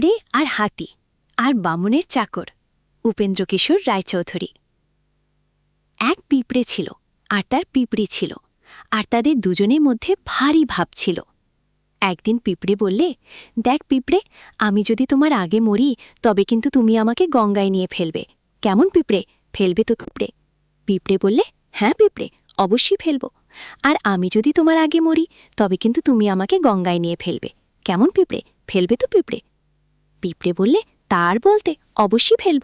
পিঁপড়ে আর হাতি আর বামুনের চাকর উপেন্দ্রকিশোর রায়চৌধুরী। এক পিঁপড়ে ছিল আর তার পিঁপড়ি ছিল, আর তাদের দুজনের মধ্যে ভারী ভাব ছিল। একদিন পিঁপড়ে বললে, দেখ পিঁপড়ে, আমি যদি তোমার আগে মরি তবে কিন্তু তুমি আমাকে গঙ্গায় নিয়ে ফেলবে। কেমন পিঁপড়ে, ফেলবে তো পিঁপড়ে? পিঁপড়ে বললে, হ্যাঁ পিঁপড়ে, অবশ্যই ফেলব। আর আমি যদি তোমার আগে মরি তবে কিন্তু তুমি আমাকে গঙ্গায় নিয়ে ফেলবে। কেমন পিঁপড়ে, ফেলবে তো পিঁপড়ে? পিঁপড়ে বললে, তার বলতে, অবশ্যই ফেলব।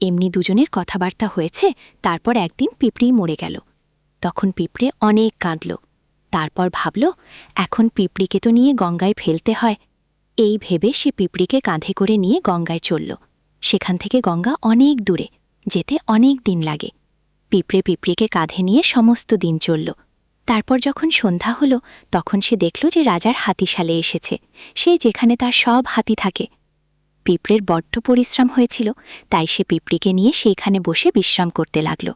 এমনি দুজনের কথাবার্তা হয়েছে। তারপর একদিন পিঁপড়েই মরে গেল। তখন পিঁপড়ে অনেক কাঁদল। তারপর ভাবল, এখন পিঁপড়িকে তো নিয়ে গঙ্গায় ফেলতে হয়। এই ভেবে সে পিঁপড়িকে কাঁধে করে নিয়ে গঙ্গায় চলল। সেখান থেকে গঙ্গা অনেক দূরে, যেতে অনেক দিন লাগে। পিঁপড়ে পিঁপড়িকে কাঁধে নিয়ে সমস্ত দিন চলল। তারপর যখন সন্ধ্যা হল তখন সে দেখল যে রাজার হাতিশালে এসেছে, সে যেখানে তার সব হাতি থাকে। পিঁপড়ের বড্ড পরিশ্রম হয়েছিল, তাই সে পিঁপড়িকে নিয়ে সেইখানে বসে বিশ্রাম করতে লাগল।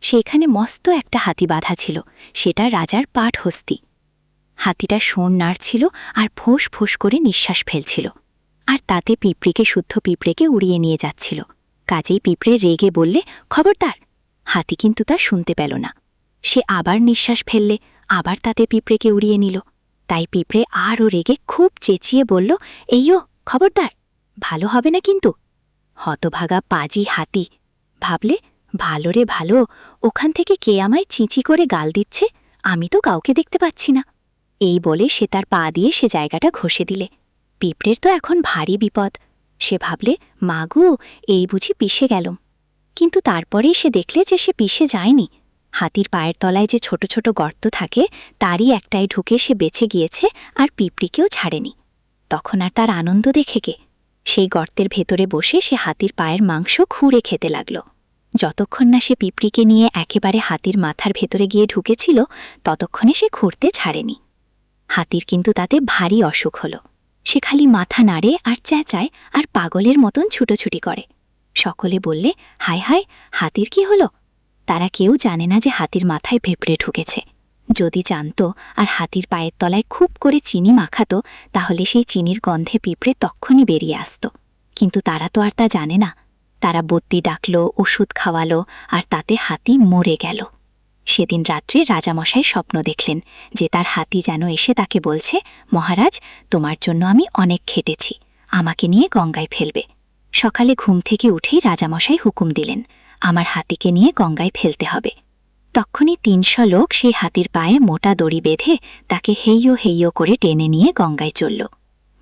সেইখানে মস্ত একটা হাতি বাঁধা ছিল, সেটা রাজার পাটহস্তি। হাতিটা সোঁড় নাড়ছিল আর ফোঁস ফোঁস করে নিঃশ্বাস ফেলছিল, আর তাতে পিঁপড়িকে শুদ্ধ পিঁপড়েকে উড়িয়ে নিয়ে যাচ্ছিল। কাজেই পিঁপড়ে রেগে বললে, খবরদার! হাতি কিন্তু তা শুনতে পেল না। সে আবার নিঃশ্বাস ফেললে, আবার তাতে পিঁপড়েকে উড়িয়ে নিল। তাই পিঁপড়ে আরও রেগে খুব চেঁচিয়ে বলল, এইও, খবরদার! ভালো হবে না কিন্তু। হতভাগা পাজি হাতি ভাবলে, ভালো রে ভালো, ওখান থেকে কে আমায় চিঁচি করে গাল দিচ্ছে? আমি তো কাউকে দেখতে পাচ্ছি না। এই বলে সে তার পা দিয়ে সে জায়গাটা ঘষে দিলে। পিঁপড়ের তো এখন ভারী বিপদ। সে ভাবলে, মাগু, এই বুঝি পিষে গেল। কিন্তু তারপরেই সে দেখলে যে সে পিষে যায়নি। হাতির পায়ের তলায় যে ছোট ছোট গর্ত থাকে, তারই একটায় ঢুকে সে বেঁচে গিয়েছে, আর পিঁপড়িকেও ছাড়েনি। তখন আর তার আনন্দ দেখে কে? সেই গর্তের ভেতরে বসে সে হাতির পায়ের মাংস খুঁড়ে খেতে লাগল। যতক্ষণ না সে পিঁপড়িকে নিয়ে একেবারে হাতির মাথার ভেতরে গিয়ে ঢুকেছিল, ততক্ষণে সে খুঁড়তে ছাড়েনি। হাতির কিন্তু তাতে ভারী অসুখ হল। সে খালি মাথা নাড়ে আর চেঁচায় আর পাগলের মতন ছুটোছুটি করে। সকলে বললে, হায় হায়, হাতির কি হল? তারা কেউ জানে না যে হাতির মাথায় ভেপড়ে ঢুকেছে। যদি জানত আর হাতির পায়ের তলায় খুব করে চিনি মাখাতো, তাহলে সেই চিনির গন্ধে পিঁপড়ে তক্ষুনি বেরিয়ে আসত। কিন্তু তারা তো আর তা জানে না। তারা বদ্যি ডাকল, ওষুধ খাওয়ালো, আর তাতে হাতি মরে গেল। সেদিন রাত্রে রাজামশাই স্বপ্ন দেখলেন যে তার হাতি যেন এসে তাকে বলছে, মহারাজ, তোমার জন্য আমি অনেক খেটেছি, আমাকে নিয়ে গঙ্গায় ফেলবে। সকালে ঘুম থেকে উঠেই রাজামশাই হুকুম দিলেন, আমার হাতিকে নিয়ে গঙ্গায় ফেলতে হবে। তক্ষুনি ৩০০ লোক সেই হাতির পায়ে মোটা দড়ি বেঁধে তাকে হেইয়ো হেইয়ো করে টেনে নিয়ে গঙ্গায় চলল।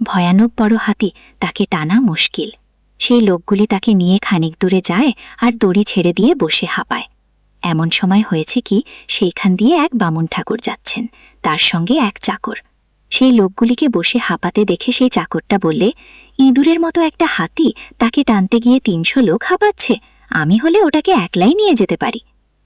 ভয়ানক বড় হাতি, তাকে টানা মুশকিল। সেই লোকগুলি তাকে নিয়ে খানিক দূরে যায় আর দড়ি ছেড়ে দিয়ে বসে হাঁপায়। এমন সময় হয়েছে কি, সেইখান দিয়ে এক বামুন ঠাকুর যাচ্ছেন, তার সঙ্গে এক চাকর। সেই লোকগুলিকে বসে হাঁপাতে দেখে সেই চাকরটা বললে, ইঁদুরের মতো একটা হাতি, তাকে টানতে গিয়ে ৩০০ লোক হাঁপাচ্ছে, আমি হলে ওটাকে একলাই নিয়ে যেতে পারি।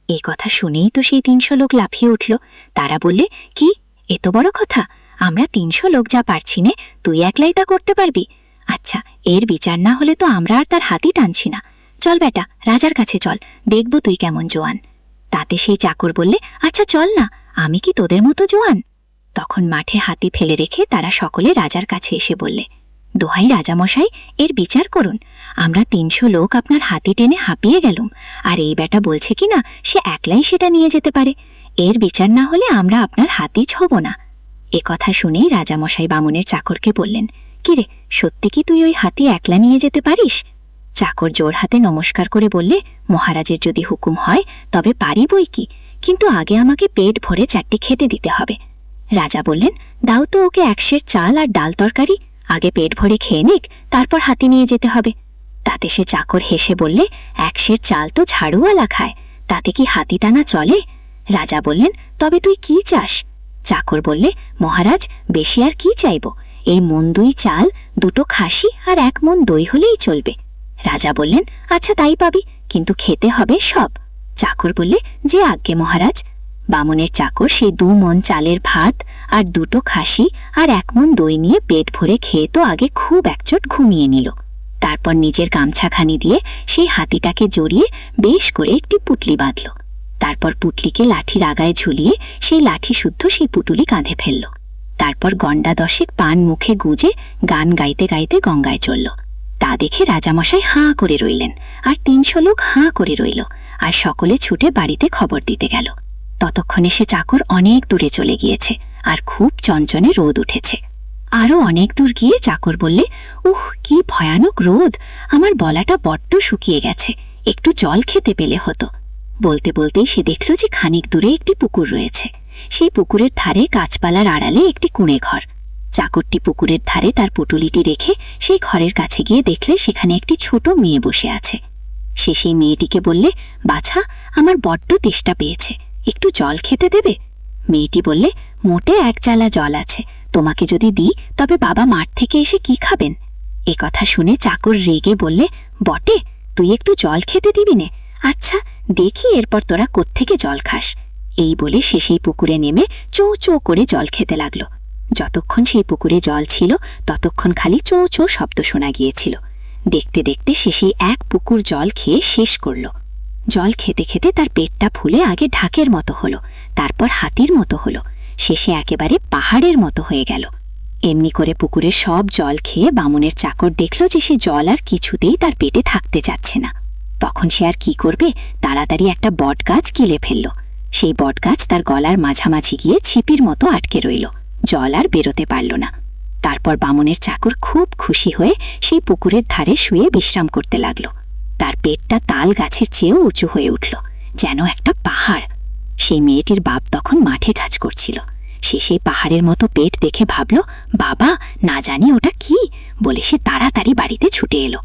এই কথা শুনেই তো সেই ৩০০ লোক লাফিয়ে উঠল। তারা বললে, কি, এত বড় কথা? আমরা ৩০০ লোক যা পারছি নে, তুই একলাই তা করতে পারবি? আচ্ছা, এর বিচার না হলে তো আমরা আর তার হাতি টানছি না। চল বেটা, রাজার কাছে চল, দেখব তুই কেমন জোয়ান। তাতে সেই চাকর বললে, আচ্ছা চল না, আমি কি তোদের মতো জোয়ান? তখন মাঠে হাতি ফেলে রেখে তারা সকলে রাজার কাছে এসে বললে, দোহাই রাজামশাই, এর বিচার করুন। আমরা ৩০০ লোক আপনার হাতি টেনে হাঁপিয়ে গেলুম, আর এই বেটা বলছে কি না সে একলাই সেটা নিয়ে যেতে পারে। এর বিচার না হলে আমরা আপনার হাতি ছব না। এ কথা শুনেই রাজামশাই বামুনের চাকরকে বললেন, কিরে, সত্যি কি তুই ওই হাতি একলা নিয়ে যেতে পারিস? চাকর জোর হাতে নমস্কার করে বললে, মহারাজের যদি হুকুম হয় তবে পারি বই কি, কিন্তু আগে আমাকে পেট ভরে 4টি খেতে দিতে হবে। রাজা বললেন, দাও তো ওকে 1 সের চাল আর ডাল তরকারি, আগে পেট ভরে খেয়ে নিক, তারপর হাতি নিয়ে যেতে হবে। তাতে সে চাকর হেসে বললে, 1 সের চাল তো ঝাড়ুওয়ালা খায়, তাতে কি হাতি টানা চলে? রাজা বললেন, তবে তুই কি চাস? চাকর বললে, মহারাজ, বেশি আর কি চাইব, এই মন 2 চাল, 2টো খাসি আর 1 মন দই হলেই চলবে। রাজা বললেন, আচ্ছা তাই পাবি, কিন্তু খেতে হবে সব। চাকর বললে, যে আজ্ঞে মহারাজ। বামুনের চাকর সেই 2 মন চালের ভাত আর 2টো খাসি আর 1 মন দই নিয়ে পেট ভরে খেয়ে তো আগে খুব একচোট ঘুমিয়ে নিল। তারপর নিজের গামছাখানি দিয়ে সেই হাতিটাকে জড়িয়ে বেশ করে একটি পুটলি বাঁধল। তারপর পুটলিকে লাঠির আগায় ঝুলিয়ে সেই লাঠি শুদ্ধ সেই পুটুলি কাঁধে ফেলল। তারপর গন্ডা দশেক পান মুখে গুজে গান গাইতে গাইতে গঙ্গায় চলল। তা দেখে রাজামশাই হাঁ করে রইলেন, আর ৩০০ লোক হাঁ করে রইল, আর সকলে ছুটে বাড়িতে খবর দিতে গেল। ততক্ষণে সে চাকর অনেক দূরে চলে গিয়েছে, আর খুব চঞ্চনে রোদ উঠেছে। আরও অনেক দূর গিয়ে চাকর বললে, উহ, কি ভয়ানক রোদ, আমার বলাটা বড্ড শুকিয়ে গেছে, একটু জল খেতে পেলে হতো। বলতে বলতেই সে দেখল যে খানিক দূরে একটি পুকুর রয়েছে। সেই পুকুরের ধারে গাছপালার আড়ালে একটি কুঁড়ে ঘর। চাকরটি পুকুরের ধারে তার পুটুলিটি রেখে সেই ঘরের কাছে গিয়ে দেখলে সেখানে একটি ছোট মেয়ে বসে আছে। সে সেই মেয়েটিকে বললে, বাছা, আমার বড্ড তেষ্টা পেয়েছে, একটু জল খেতে দেবে? মেয়েটি বললে, মোটে 1 জালা জল আছে, তোমাকে যদি দিই তবে বাবা মাঠ থেকে এসে কি খাবেন? এ কথা শুনে চাকর রেগে বললে, বটে, তুই একটু জল খেতে দিবি নে? আচ্ছা, দেখি এরপর তোরা কোত্থেকে জল খাস। এই বলে সে সেই পুকুরে নেমে চো চো করে জল খেতে লাগলো। যতক্ষণ সেই পুকুরে জল ছিল ততক্ষণ খালি চো চো শব্দ শোনা গিয়েছিল। দেখতে দেখতে সে সেই এক পুকুর জল খেয়ে শেষ করল। জল খেতে খেতে তার পেটটা ফুলে আগে ঢাকের মতো হলো, তারপর হাতির মতো হলো, শেষে একেবারে পাহাড়ের মতো হয়ে গেল। এমনি করে পুকুরের সব জল খেয়ে বামুনের চাকর দেখল যে সে জল আর কিছুতেই তার পেটে থাকতে যাচ্ছে না। তখন সে আর কি করবে, তাড়াতাড়ি একটা বটগাছ গিলে ফেলল। সেই বটগাছ তার গলার মাঝামাঝি গিয়ে ছিপির মতো আটকে রইল, জল আর বেরোতে পারল না। তারপর বামুনের চাকর খুব খুশি হয়ে সেই পুকুরের ধারে শুয়ে বিশ্রাম করতে লাগল। তার পেটটা তাল গাছের চেয়েও উঁচু হয়ে উঠল, যেন একটা পাহাড়। সেই মেয়েটির বাপ তখন মাঠে কাজ করছিল। সে সেই পাহাড়ের মতো পেট দেখে ভাবল, বাবা, না জানি ওটা কি, বলে সে তাড়াতাড়ি বাড়িতে ছুটে এলো।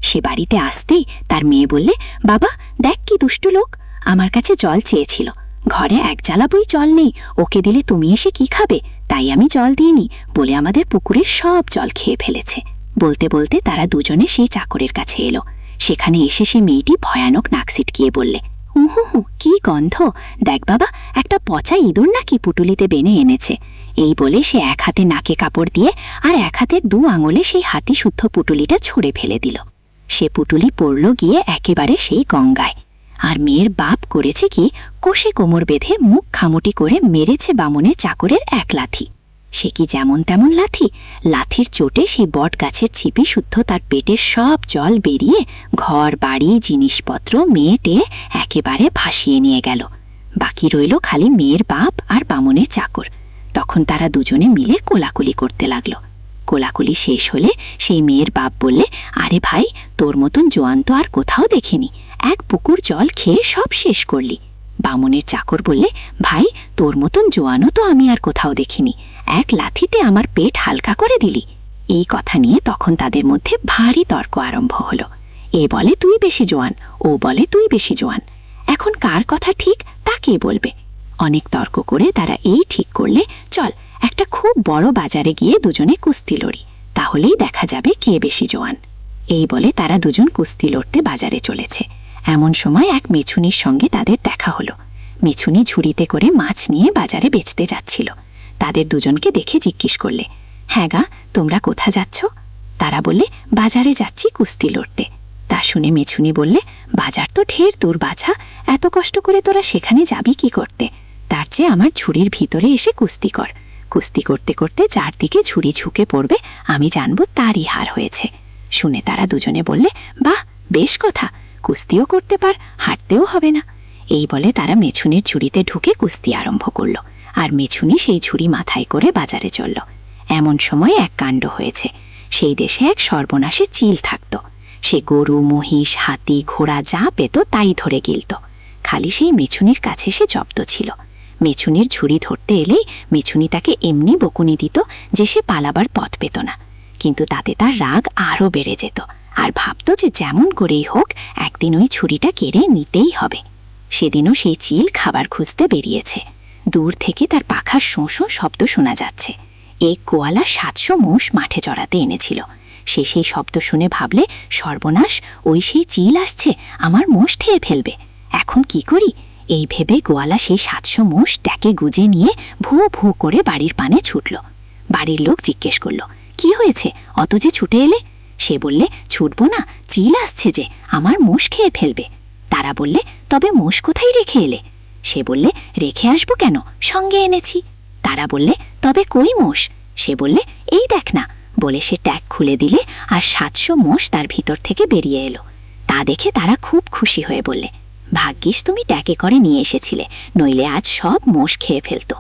সে বাড়িতে আসতেই তার মেয়ে বললে, বাবা, দেখ কি দুষ্টু লোক, আমার কাছে জল চেয়েছিল, ঘরে 1 জালা বই জল নেই, ওকে দিলে তুমি এসে কি খাবে, তাই আমি জল দিইনি বলে আমাদের পুকুরের সব জল খেয়ে ফেলেছে। বলতে বলতে তারা দুজনে সেই চাকরের কাছে এলো। সেখানে এসে সে মেয়েটি ভয়ানক নাক ছিটকিয়ে বললে, উহু, কি গন্ধ, দেখ বাবা, একটা পচা ইঁদুর নাকি পুটুলিতে বেনে এনেছে। এই বলে সে এক হাতে নাকে কাপড় দিয়ে আর এক হাতের 2 আঙুলে সেই হাতি শুদ্ধ পুটুলিটা ছুঁড়ে ফেলে দিল। সে পুটুলি পড়ল গিয়ে একেবারে সেই গঙ্গায়। আর মেয়ের বাপ করেছে কি, কষে কোমর বেঁধে মুখ খামুটি করে মেরেছে বামুনের চাকরের 1 লাথি। সে কি যেমন তেমন লাথি, লাথির চোটে সেই বট গাছের ছিপি শুদ্ধ তার পেটের সব জল বেরিয়ে ঘর বাড়ি জিনিসপত্র মেয়েটে একেবারে ভাসিয়ে নিয়ে গেল। বাকি রইল খালি মেয়ের বাপ আর বামুনের চাকর। তখন তারা দুজনে মিলে কোলাকুলি করতে লাগলো। কোলাকুলি শেষ হলে সেই মেয়ের বাপ বললে, আরে ভাই, তোর মতন জোয়ান তো আর কোথাও দেখিনি, 1 পুকুর জল খেয়ে সব শেষ করলি। বামুনের চাকর বললে, ভাই, তোর মতন জোয়ানও তো আমি আর কোথাও দেখিনি, 1 লাথিতে আমার পেট হালকা করে দিলি। এই কথা নিয়ে তখন তাদের মধ্যে ভারী তর্ক আরম্ভ হলো। এ বলে তুই বেশি জোয়ান, ও বলে তুই বেশি জোয়ান। এখন কার কথা ঠিক তা কে বলবে? অনেক তর্ক করে তারা এই ঠিক করলে, চল একটা খুব বড় বাজারে গিয়ে দুজনে কুস্তি লড়ি, তাহলেই দেখা যাবে কে বেশি জোয়ান। এই বলে তারা দুজন কুস্তি লড়তে বাজারে চলেছে। এমন সময় এক মেছুনির সঙ্গে তাদের দেখা হলো। মেছুনি ঝুড়িতে করে মাছ নিয়ে বাজারে বেচতে যাচ্ছিল। তাদের দুজনকে দেখে জিজ্ঞেস করলে, হ্যাঁ গা, তোমরা কোথা যাচ্ছ? তারা বললে, বাজারে যাচ্ছি কুস্তি লড়তে। তা শুনে মেছুনি বললে, বাজার তো ঢের দূর বাছা, এত কষ্ট করে তোরা সেখানে যাবি কি করতে? তার চেয়ে আমার ঝুড়ির ভিতরে এসে কুস্তি কর। কুস্তি করতে করতে যার দিকে ঝুড়ি ঝুঁকে পড়বে আমি জানব তারই হার হয়েছে। শুনে তারা দুজনে বললে, বাহ, বেশ কথা, কুস্তিও করতে পার, হাঁটতেও হবে না। এই বলে তারা মেছুনির ঝুড়িতে ঢুকে কুস্তি আরম্ভ করল, আর মেছুনি সেই ঝুড়ি মাথায় করে বাজারে চলল। এমন সময় এক কাণ্ড হয়েছে। সেই দেশে এক সর্বনাশে চিল থাকত। সে গরু, মহিষ, হাতি, ঘোড়া যা পেত তাই ধরে গিলত। খালি সেই মেছুনির কাছে সে জব্দ ছিল। মেছুনির ঝুড়ি ধরতে এলেই মেছুনি তাকে এমনি বকুনি দিত যে সে পালাবার পথ পেত না। কিন্তু তাতে তার রাগ আরও বেড়ে যেত, আর ভাবত যে যেমন করেই হোক একদিন ওই ছুরিটা কেড়ে নিতেই হবে। সেদিনও সেই চিল খাবার খুঁজতে বেরিয়েছে। দূর থেকে তার পাখার শোঁ শোঁ শব্দ শোনা যাচ্ছে। এক গোয়ালা 700 মোষ মাঠে চড়াতে এনেছিল। সে সেই শব্দ শুনে ভাবলে, সর্বনাশ, ওই সেই চিল আসছে, আমার মোষ খেয়ে ফেলবে। এখন কি করি? এই ভেবে গোয়ালা সেই 700 মোষ ট্যাকে গুজে নিয়ে ভূ ভূ করে বাড়ির পানে ছুটল। বাড়ির লোক জিজ্ঞেস করল, কি হয়েছে, অত যে ছুটে এলে? সে বললে, ছুটব না, চিল আসছে যে, আমার মোষ খেয়ে ফেলবে। তারা বললে, তবে মোষ কোথায় রেখে এলে? সে বললে, রেখে আসবো কেন, সঙ্গে এনেছি। তারা বললে, তবে কই মোষ? সে বললে, এই দেখ না। বলে সে ট্যাগ খুলে দিলে আর 700 মোষ তার ভিতর থেকে বেরিয়ে এলো। তা দেখে তারা খুব খুশি হয়ে বললে, ভাগ্যিস তুমি ট্যাগে করে নিয়ে এসেছিলে, নইলে আজ সব মোষ খেয়ে ফেলত।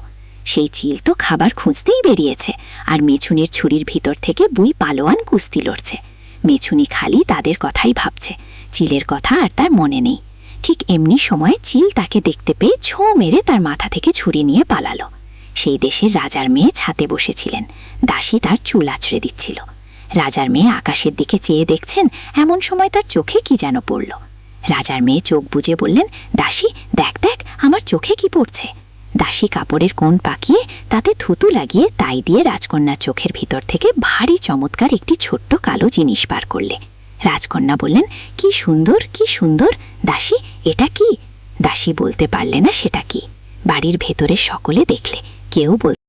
সেই চিল তো খাবার খুঁজতেই বেরিয়েছে, আর মেছুনির ছুরির ভিতর থেকে বুই পালোয়ান কুস্তি লড়ছে। মেছুনি খালি তাদের কথাই ভাবছে, চিলের কথা আর তার মনে নেই। ঠিক এমনি সময় চিল তাকে দেখতে পেয়ে ছোঁ মেরে তার মাথা থেকে ছুরি নিয়ে পালালো। সেই দেশের রাজার মেয়ে ছাতে বসেছিলেন, দাসী তার চুল আছড়ে দিচ্ছিল। রাজার মেয়ে আকাশের দিকে চেয়ে দেখছেন, এমন সময় তার চোখে কি যেন পড়ল। রাজার মেয়ে চোখ বুজে বললেন, দাসী দেখ দেখ, আমার চোখে কি পড়ছে। দাসী কাপড়ের কোণ পাকিয়ে তাতে থুতু লাগিয়ে তাই দিয়ে রাজকন্যার চোখের ভিতর থেকে ভারী চমৎকার একটি ছোট্ট কালো জিনিস বার করলে। রাজকন্যা বললেন, কি সুন্দর, কি সুন্দর। দাসী, এটা কি? দাসী বলতে পারলে না সেটা কি। বাড়ির ভেতরে সকলে দেখলে, কেউ বলতে